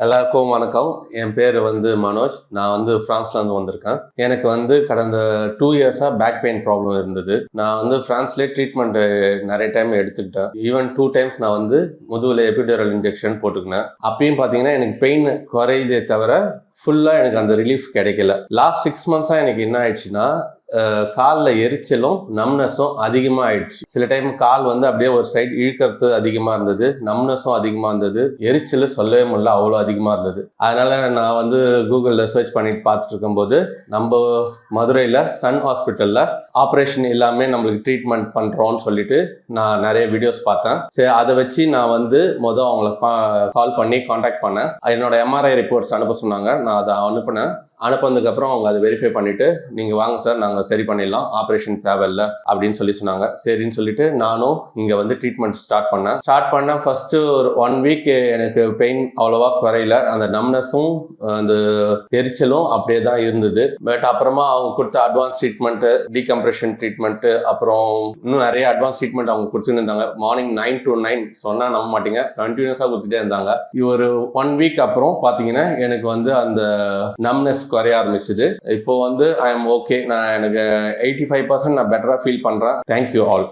எல்லாருக்கும் வணக்கம். என் பேர் மனோஜ். நான் ஃப்ரான்ஸ்லேருந்து வந்திருக்கேன். எனக்கு கடந்த 2 இயர்ஸாக பேக் பெயின் ப்ராப்ளம் இருந்தது. நான் ஃப்ரான்ஸ்லேயே ட்ரீட்மெண்ட் நிறைய டைம் எடுத்துக்கிட்டேன். ஈவன் 2 டைம்ஸ் நான் முதுகில் எபிடூரல் இன்ஜெக்ஷன் போட்டுக்கினேன். அப்பயும் பார்த்தீங்கன்னா எனக்கு பெயின் குறையுதே தவிர ஃபுல்லாக எனக்கு அந்த ரிலீஃப் கிடைக்கல. லாஸ்ட் 6 மந்த்ஸாக எனக்கு என்ன ஆயிடுச்சுன்னா காலில் எரிச்சலும் நம்னஸும் அதிகமாக ஆயிடுச்சு. சில டைம் கால் அப்படியே ஒரு சைடு இழுக்கிறது அதிகமாக இருந்தது, நம்னஸும் அதிகமாக இருந்தது, எரிச்சல் சொல்லவே முடியல, அவ்வளோ அதிகமாக இருந்தது. அதனால நான் கூகுளில் சர்ச் பண்ணிட்டு பார்த்துட்டு இருக்கும்போது நம்ம மதுரையில் சன் ஹாஸ்பிட்டலில் ஆப்ரேஷன் எல்லாமே நம்மளுக்கு ட்ரீட்மெண்ட் பண்ணுறோன்னு சொல்லிட்டு நான் நிறைய வீடியோஸ் பார்த்தேன். சரி, அதை வச்சு நான் அவங்கள கால் பண்ணி காண்டாக்ட் பண்ணேன். என்னோட எம்ஆர்ஐ ரிப்போர்ட்ஸ் அனுப்ப சொன்னாங்க. நான் அதை அனுப்புனேன். அனுப்புனதுக்கப்புறம் அவங்க அதை வெரிஃபை பண்ணிவிட்டு நீங்கள் வாங்க சார், நாங்கள் சரி பண்ணிடலாம், ஆப்ரேஷன் தேவையில்லை அப்படின்னு சொன்னாங்க. சரின்னு சொல்லிட்டு நானும் இங்கே ட்ரீட்மெண்ட் ஸ்டார்ட் பண்ணேன். ஃபஸ்ட்டு ஒரு 1 வீக் எனக்கு பெயின் அவ்வளோவா குறையல. அந்த நம்னஸும் அந்த எரிச்சலும் அப்படியே தான் இருந்தது. பட் அப்புறமா அவங்க கொடுத்த அட்வான்ஸ் ட்ரீட்மெண்ட்டு, டீகம்ப்ரெஷன் ட்ரீட்மெண்ட்டு, அப்புறம் இன்னும் நிறைய அட்வான்ஸ் ட்ரீட்மெண்ட் அவங்க கொடுத்துட்டு இருந்தாங்க. மார்னிங் 9 to 9 சொன்னால் நம்ப மாட்டீங்க, கண்டினியூஸாக கொடுத்துட்டே இருந்தாங்க. ஒரு 1 வீக் அப்புறம் பார்த்தீங்கன்னா எனக்கு அந்த நம்னஸ் குறைய ஆரம்பிச்சது. இப்போ ஐ எம் ஓகே. நான் எனக்கு 85% நான் பெட்டரா ஃபீல் பண்றேன். Thank you all.